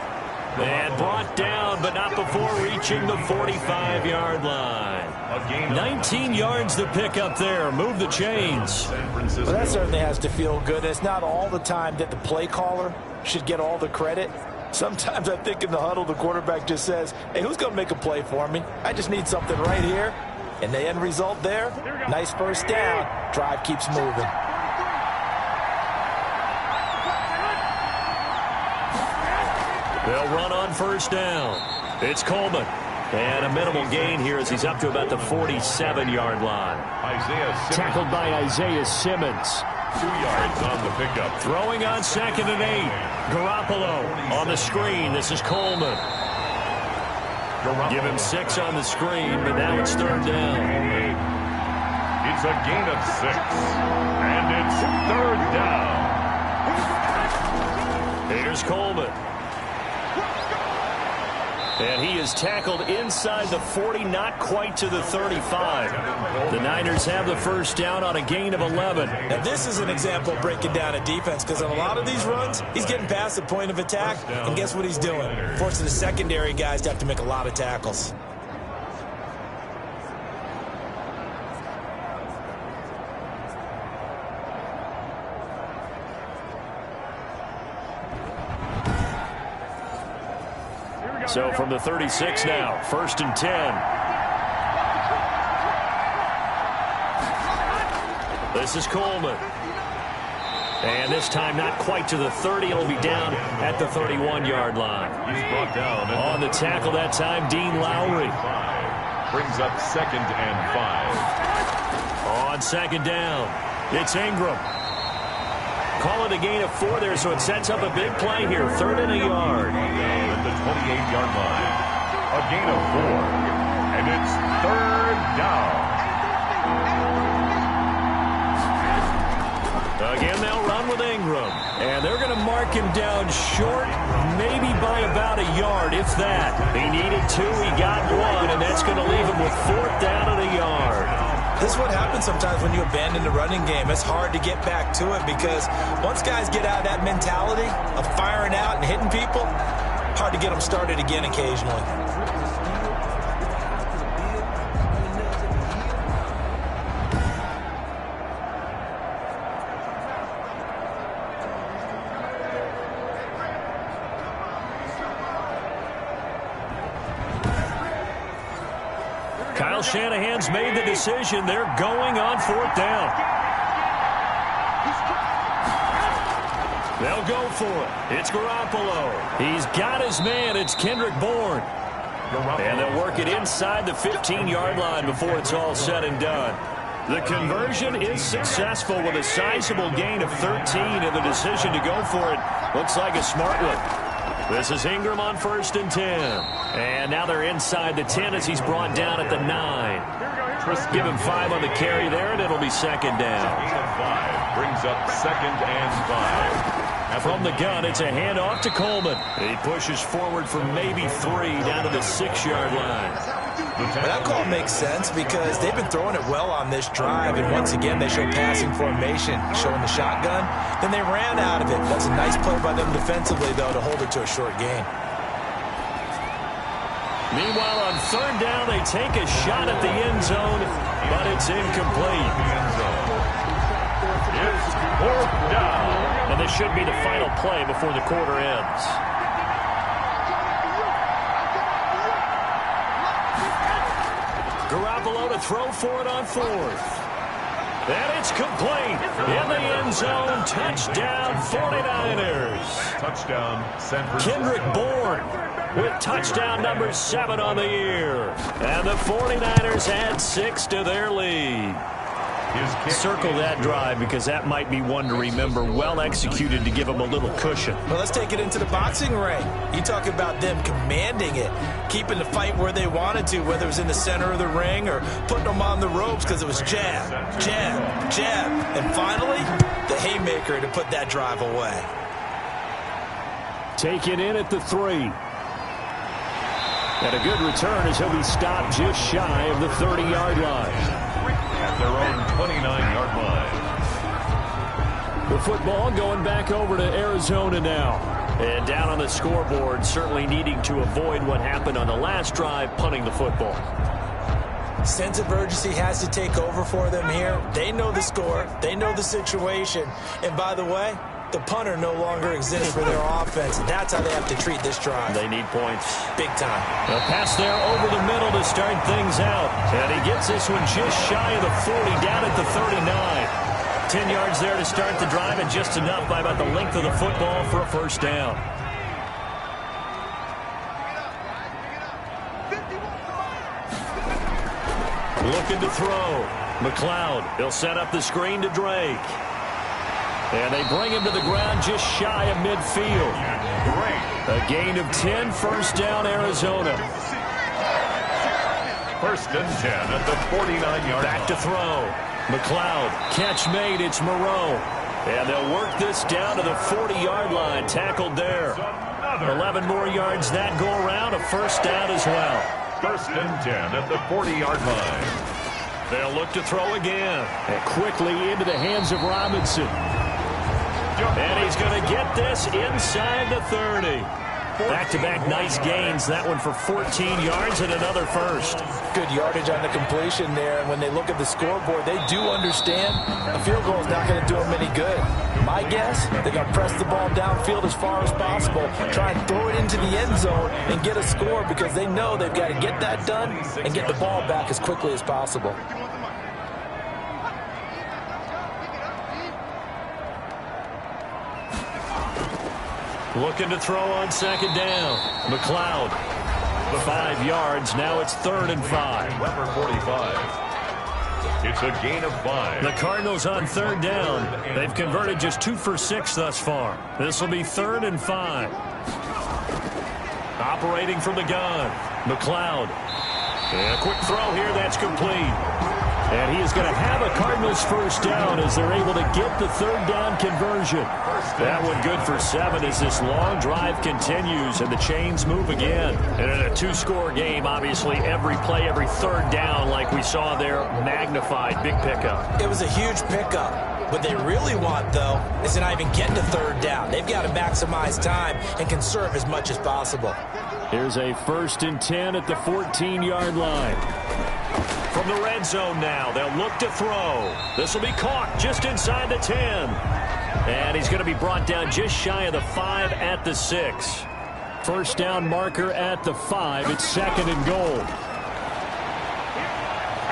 And brought down, but not before reaching the 45-yard line. 19 yards to pick up there. Move the chains. Well, that certainly has to feel good. It's not all the time that the play caller should get all the credit. Sometimes I think in the huddle, the quarterback just says, hey, who's going to make a play for me? I just need something right here. And the end result there, nice 1st down. Drive keeps moving. They'll run on 1st down. It's Coleman. And a minimal gain here as he's up to about the 47-yard line. Tackled by Isaiah Simmons. 2 yards on the pickup. Throwing on 2nd and 8. Garoppolo on the screen. This is Coleman. Give him 6 on the screen, but now it's 3rd down. It's a gain of 6. And it's 3rd down. Here's Coleman. And he is tackled inside the 40, not quite to the 35. The Niners have the 1st down on a gain of 11. Now, this is an example of breaking down a defense, because on a lot of these runs, he's getting past the point of attack, and guess what he's doing? Forcing the secondary guys to have to make a lot of tackles. So from the 36 now, 1st and 10. This is Coleman. And this time not quite to the 30. It'll be down at the 31-yard line. He's brought down. On the tackle that time, Dean Lowry. Brings up 2nd and 5. On 2nd down, it's Ingram. Call it a gain of 4 there, so it sets up a big play here. 3rd and a yard. At the 28-yard line. A gain of 4. And it's 3rd down. Again, they'll run with Ingram. And they're going to mark him down short, maybe by about a yard, if that. He needed 2, he got 1, and that's going to leave him with 4th down and a yard. This is what happens sometimes when you abandon the running game. It's hard to get back to it because once guys get out of that mentality of firing out and hitting people, hard to get them started again occasionally. Kyle Shanahan's made the decision. They're going on 4th down. They'll go for it. It's Garoppolo. He's got his man. It's Kendrick Bourne. And they'll work it inside the 15-yard line before it's all said and done. The conversion is successful with a sizable gain of 13, and the decision to go for it looks like a smart one. This is Ingram on 1st and 10. And now they're inside the 10 as he's brought down at the 9. Give him 5 on the carry there, and it'll be 2nd down. 5 brings up 2nd and 5. From the gun, it's a handoff to Coleman. He pushes forward for maybe 3 down to the 6-yard line. But that call makes sense because they've been throwing it well on this drive, and once again they show passing formation, showing the shotgun. Then they ran out of it. That's a nice play by them defensively, though, to hold it to a short gain. Meanwhile, on third down, they take a shot at the end zone, but it's incomplete. It's fourth down. And this should be the final play before the quarter ends. Garoppolo to throw for it on fourth. And it's complete. In the end zone, touchdown 49ers. Touchdown, San Francisco. Kendrick Bourne with touchdown number 7 on the year. And the 49ers add 6 to their lead. Circle that drive because that might be one to remember. Well executed to give them a little cushion. Well, let's take it into the boxing ring. You talk about them commanding it, keeping the fight where they wanted to, whether it was in the center of the ring or putting them on the ropes because it was jab, jab, jab. And finally, the haymaker to put that drive away. Taken in at the 3. And a good return as he'll be stopped just shy of the 30-yard line. At their own 29-yard line. The football going back over to Arizona now. And down on the scoreboard, certainly needing to avoid what happened on the last drive, punting the football. Sense of urgency has to take over for them here. They know the score. They know the situation. And by the way, the punter no longer exists for their offense. That's how they have to treat this drive. They need points. Big time. A pass there over the middle to start things out. And he gets this one just shy of the 40, down at the 39. 10 yards there to start the drive, and just enough by about the length of the football for a first down. Looking to throw. McLeod. He'll set up the screen to Drake. And they bring him to the ground just shy of midfield. A gain of 10, first down, Arizona. First and 10 at the 49-yard line. Back to throw. McLeod, catch made, it's Moreau. And they'll work this down to the 40-yard line, tackled there. 11 more yards that go around, a first down as well. First and 10 at the 40-yard line. They'll look to throw again. And quickly into the hands of Robinson. And he's going to get this inside the 30. Back-to-back nice gains. That one for 14 yards and another first. Good yardage on the completion there. And when they look at the scoreboard, they do understand a field goal is not going to do them any good. My guess, they're going to press the ball downfield as far as possible, try and throw it into the end zone and get a score because they know they've got to get that done and get the ball back as quickly as possible. Looking to throw on second down. McLeod. 5 yards. Now it's 3rd and 5. Number 45. It's a gain of 5. The Cardinals on third down. They've converted just 2 for 6 thus far. This will be 3rd and 5. Operating from the gun. McLeod. And a quick throw here. That's complete. And he is going to have a Cardinals first down as they're able to get the 3rd down conversion. That one good for 7 as this long drive continues and the chains move again. And in a 2-score game, obviously, every play, every 3rd down, like we saw there, magnified. Big pickup. It was a huge pickup. What they really want, though, is to not even get to 3rd down. They've got to maximize time and conserve as much as possible. Here's a 1st and 10 at the 14-yard line. From the red zone now, they'll look to throw. This will be caught just inside the 10. And he's going to be brought down just shy of the 5 at the 6. First down marker at the 5. It's 2nd and goal.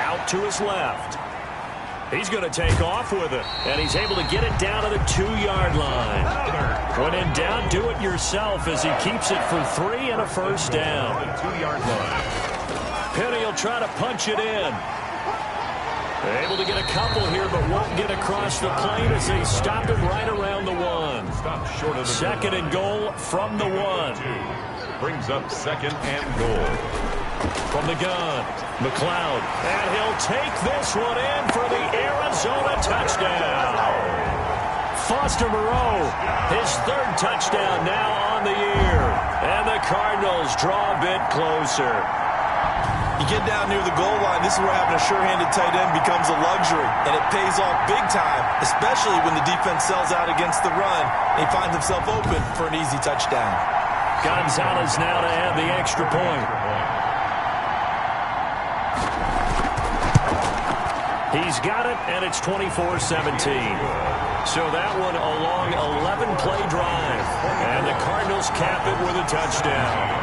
Out to his left. He's going to take off with it. And he's able to get it down to the 2-yard line. When in doubt, do it yourself as he keeps it for 3 and a first down. The 2-yard line. Penny will try to punch it in. Able to get a couple here, but won't get across the plane as they stop it right around the 1. Stop short of the 2nd and goal from the 1. Brings up 2nd and goal. From the gun, McLeod. And he'll take this one in for the Arizona touchdown. Foster Moreau, his 3rd touchdown now on the year. And the Cardinals draw a bit closer. You get down near the goal line, this is where having a sure-handed tight end becomes a luxury, and it pays off big time, especially when the defense sells out against the run, and he finds himself open for an easy touchdown. Gonzalez now to add the extra point. He's got it, and it's 24-17. So that one a long 11-play drive. And the Cardinals cap it with a touchdown.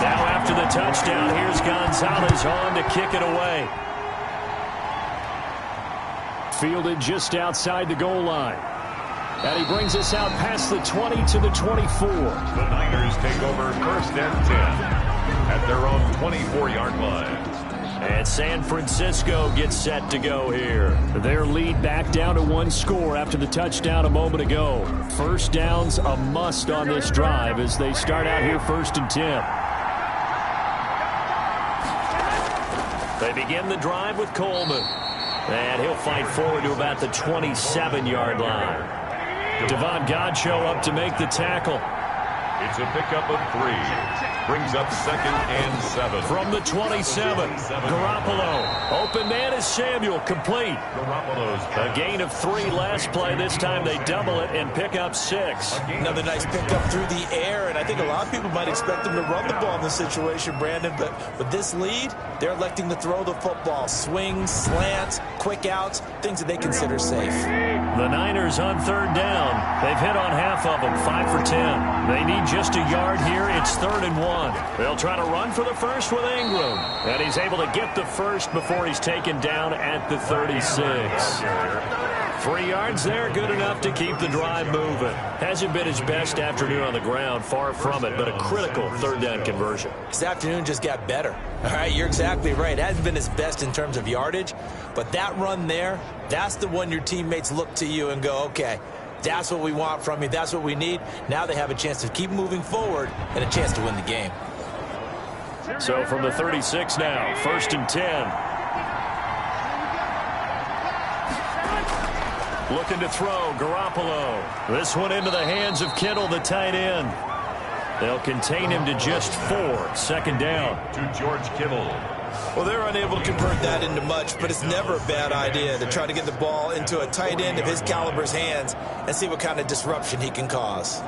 Now after the touchdown, here's Gonzalez on to kick it away. Fielded just outside the goal line. And he brings us out past the 20 to the 24. The Niners take over 1st and 10 at their own 24-yard line. And San Francisco gets set to go here. Their lead back down to 1 score after the touchdown a moment ago. First down's a must on this drive as they start out here 1st and 10. They begin the drive with Coleman. And he'll fight forward to about the 27-yard line. Devon Godchaux up to make the tackle. It's a pickup of 3. Brings up 2nd and 7. From the 27, Garoppolo. Open man is Samuel, complete. Garoppolo's A gain of 3 last play. This time they double it and pick up 6. Another nice pickup through the air, and I think a lot of people might expect them to run the ball in this situation, Brandon, but with this lead, they're electing to throw the football. Swings, slants, quick outs, things that they consider safe. The Niners on 3rd down. They've hit on half of them, 5 for 10. They need just a yard here. It's 3rd and 1. They'll try to run for the first with Ingram. And he's able to get the first before he's taken down at the 36. 3 yards there, good enough to keep the drive moving. Hasn't been his best afternoon on the ground, far from it, but a critical 3rd down conversion. This afternoon just got better. All right, you're exactly right. It hasn't been his best in terms of yardage, but that run there, that's the one your teammates look to you and go, okay, that's what we want from you. That's what we need. Now they have a chance to keep moving forward and a chance to win the game. So from the 36 now, 1st and 10. Looking to throw, Garoppolo. This one into the hands of Kittle, the tight end. They'll contain him to just 4. 2nd down. To George Kittle. Well, they're unable to convert that into much, but it's never a bad idea to try to get the ball into a tight end of his caliber's hands and see what kind of disruption he can cause.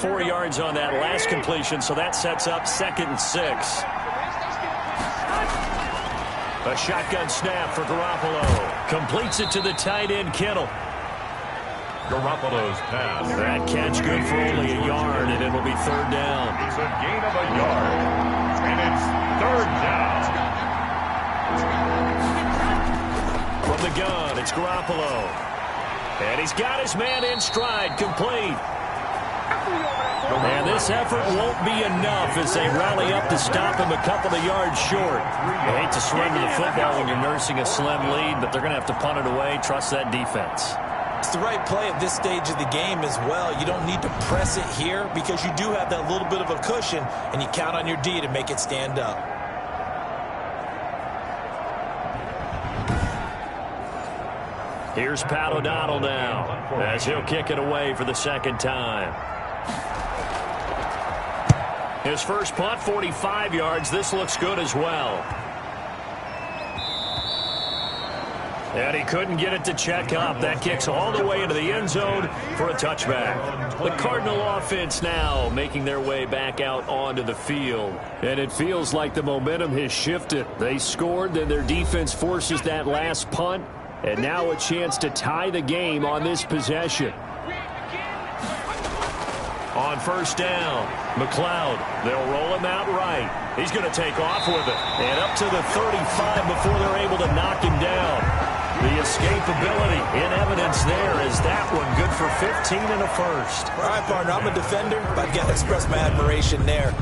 4 yards on that last completion, so that sets up 2nd and 6. A shotgun snap for Garoppolo. Completes it to the tight end, Kittle. Garoppolo's pass. That catch good for only a yard, and it'll be 3rd down. It's a gain of a yard, and it's 3rd down. From the gun, it's Garoppolo. And he's got his man in stride, complete. And this effort won't be enough as they rally up to stop him a couple of yards short. You hate to surrender the football when you're nursing a slim lead, but they're going to have to punt it away. Trust that defense. It's the right play at this stage of the game as well. You don't need to press it here because you do have that little bit of a cushion, and you count on your D to make it stand up. Here's Pat O'Donnell now as he'll kick it away for the 2nd time. His first punt, 45 yards. This looks good as well. And he couldn't get it to check up. That kicks all the way into the end zone for a touchback. The Cardinal offense now making their way back out onto the field. And it feels like the momentum has shifted. They scored, then their defense forces that last punt. And now a chance to tie the game on this possession. On 1st down, McLeod. They'll roll him out right. He's going to take off with it. And up to the 35 before they're able to knock him down. The escapability in evidence there is that one good for 15 and a first. All right, partner, I'm a defender, but I've got to express my admiration there.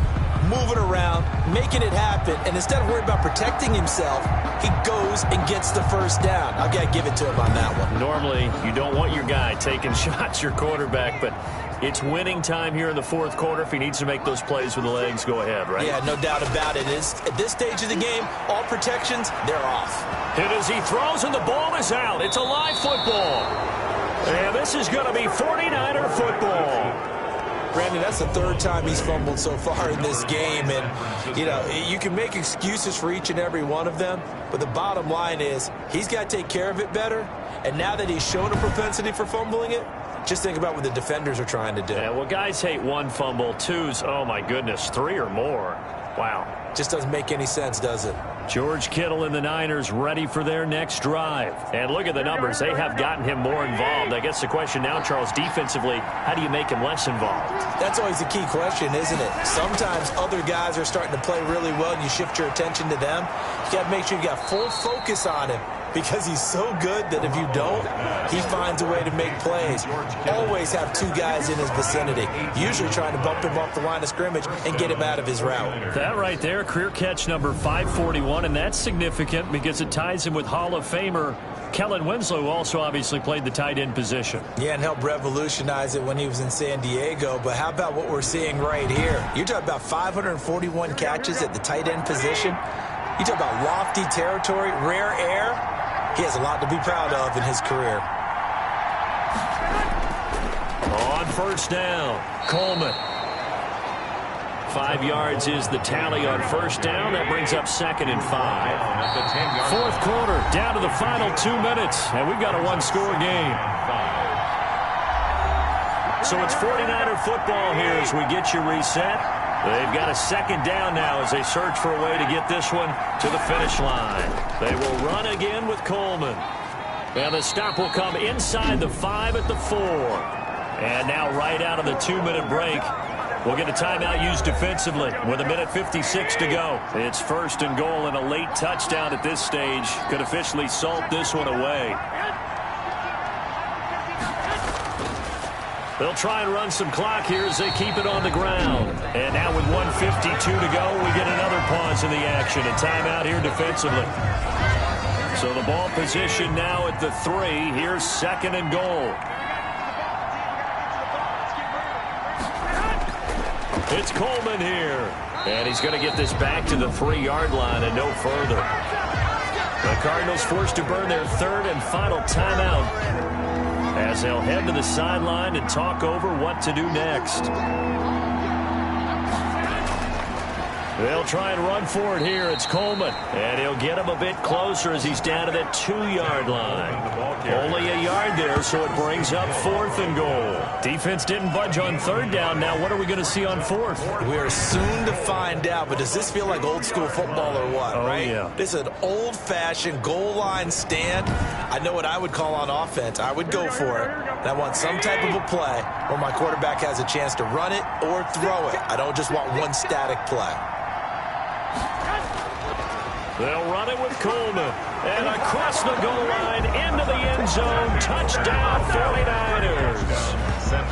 Moving around, making it happen, and instead of worrying about protecting himself, he goes and gets the first down. I've got to give it to him on that one. Normally, you don't want your guy taking shots, your quarterback, but it's winning time here in the 4th quarter. If he needs to make those plays with the legs, go ahead, right? Yeah, no doubt about it. At this stage of the game, all protections, they're off. Hit as he throws, and the ball is out. It's a live football. And this is going to be 49er football. Brandon, that's the third time he's fumbled so far in this game. And, you know, you can make excuses for each and every one of them, but the bottom line is he's got to take care of it better. And now that he's shown a propensity for fumbling it, just think about what the defenders are trying to do. Yeah, well, guys hate one fumble, twos, oh, my goodness, three or more. Wow. Just doesn't make any sense, does it? George Kittle and the Niners ready for their next drive. And look at the numbers. They have gotten him more involved. I guess the question now, Charles, defensively, how do you make him less involved? That's always the key question, isn't it? Sometimes other guys are starting to play really well and you shift your attention to them. You got to make sure you got full focus on him, because he's so good that if you don't, he finds a way to make plays. Always have two guys in his vicinity, usually trying to bump him off the line of scrimmage and get him out of his route. That right there, career catch number 541, and that's significant because it ties him with Hall of Famer Kellen Winslow, who also obviously played the tight end position. Yeah, and helped revolutionize it when he was in San Diego. But how about what we're seeing right here? You're talking about 541 catches at the tight end position. You talk about lofty territory, rare air. He has a lot to be proud of in his career. On first down, Coleman. 5 yards is the tally on first down. That brings up 2nd and 5. Fourth quarter, down to the final 2 minutes, and we've got a one-score game. So it's 49er football here as we get you reset. They've got a second down now as they search for a way to get this one to the finish line. They will run again with Coleman. And the stop will come inside the 5 at the 4. And now right out of the 2-minute break, we'll get a timeout used defensively with 1:56 to go. It's 1st and goal, and a late touchdown at this stage could officially salt this one away. They'll try and run some clock here as they keep it on the ground. And now with 1:52 to go, we get another pause in the action. A timeout here defensively. So the ball position now at the 3. Here's 2nd and goal. It's Coleman here. And he's going to get this back to the 3-yard line and no further. The Cardinals forced to burn their 3rd and final timeout, as they'll head to the sideline and talk over what to do next. They'll try and run for it here. It's Coleman. And he'll get him a bit closer as he's down to that 2-yard line. Only a yard there, so it brings up 4th and goal. Defense didn't budge on 3rd down. Now what are we going to see on 4th? We are soon to find out, but does this feel like old school football or what, right? Yeah. This is an old-fashioned goal line stand. I know what I would call on offense. I would go for it. And I want some type of a play where my quarterback has a chance to run it or throw it. I don't just want one static play. They'll run it with Coleman. And across the goal line into the end zone. Touchdown 49ers.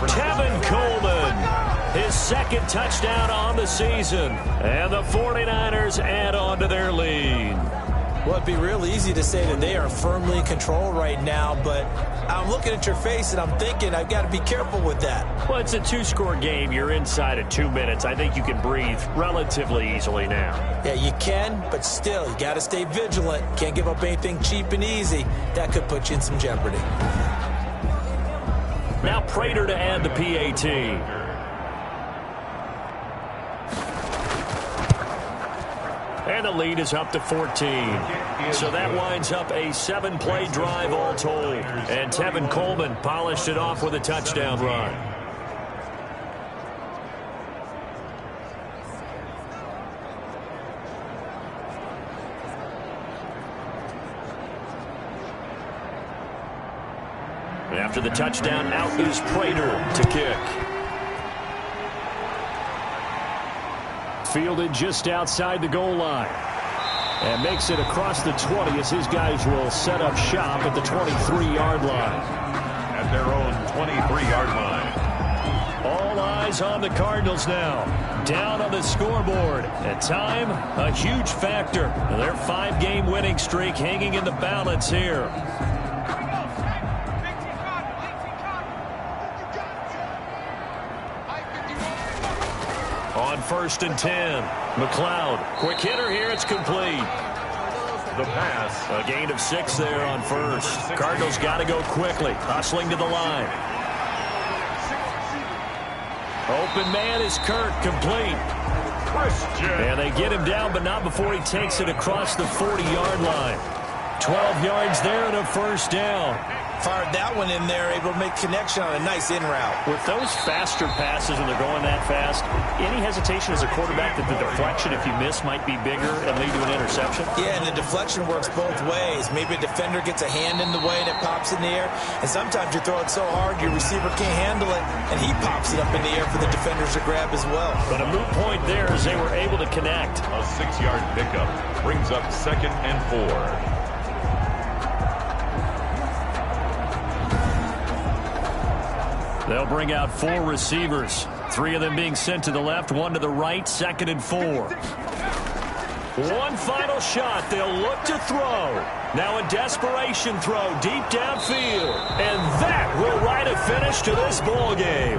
Tevin Coleman. His 2nd touchdown on the season. And the 49ers add on to their lead. Well, it'd be real easy to say that they are firmly in control right now, but I'm looking at your face and I'm thinking I've got to be careful with that. Well, it's a 2-score game. You're inside of 2 minutes. I think you can breathe relatively easily now. Yeah, you can, but still, you got to stay vigilant. Can't give up anything cheap and easy. That could put you in some jeopardy. Now Prater to add the PAT. And the lead is up to 14. So that winds up a 7-play drive all told. And Tevin Coleman polished it off with a touchdown run. After the touchdown, out is Prater to kick. Fielded just outside the goal line. And makes it across the 20 as his guys will set up shop at the 23-yard line. At their own 23-yard line. All eyes on the Cardinals now. Down on the scoreboard. And time, a huge factor. Their 5-game winning streak hanging in the balance here. On 1st and 10, McLeod, quick hitter here, it's complete. The pass. A gain of 6 there on 1st. Cardinals got to go quickly, hustling to the line. Open man is Kirk, complete. And they get him down, but not before he takes it across the 40-yard line. 12 yards there and a first down. Fired that one in there, able to make connection on a nice in route. With those faster passes when they're going that fast, any hesitation as a quarterback that the deflection, if you miss, might be bigger and lead to an interception? Yeah, and the deflection works both ways. Maybe a defender gets a hand in the way and it pops in the air, and sometimes you throw it so hard your receiver can't handle it, and he pops it up in the air for the defenders to grab as well. But a moot point there as they were able to connect. A 6-yard pickup brings up 2nd and 4. They'll bring out 4 receivers. 3 of them being sent to the left, 1 to the right, 2nd and 4. One final shot. They'll look to throw. Now a desperation throw deep downfield. And that will write a finish to this ball game.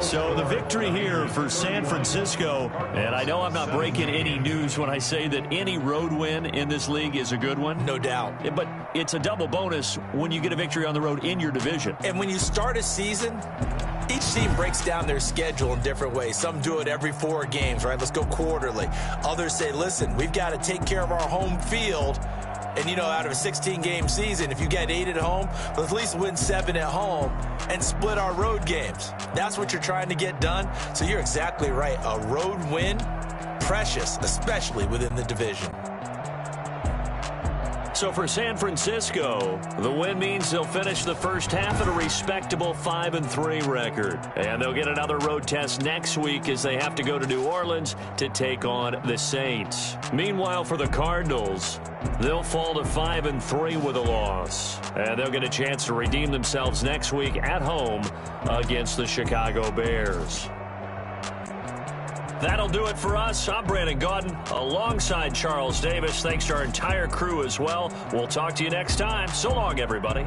So the victory here for San Francisco. And I know I'm not breaking any news when I say that any road win in this league is a good one. No doubt. But it's a double bonus when you get a victory on the road in your division. And when you start a season, each team breaks down their schedule in different ways. Some do it every 4 games, right? Let's go quarterly. Others say, listen, we've got to take care of our home field. And, you know, out of a 16-game season, if you get 8 at home, let's at least win 7 at home and split our road games. That's what you're trying to get done. So you're exactly right. A road win, precious, especially within the division. So for San Francisco, the win means they'll finish the first half at a respectable 5-3 record. And they'll get another road test next week as they have to go to New Orleans to take on the Saints. Meanwhile, for the Cardinals, they'll fall to 5-3 with a loss. And they'll get a chance to redeem themselves next week at home against the Chicago Bears. That'll do it for us. I'm Brandon Gaudin alongside Charles Davis. Thanks to our entire crew as well. We'll talk to you next time. So long, everybody.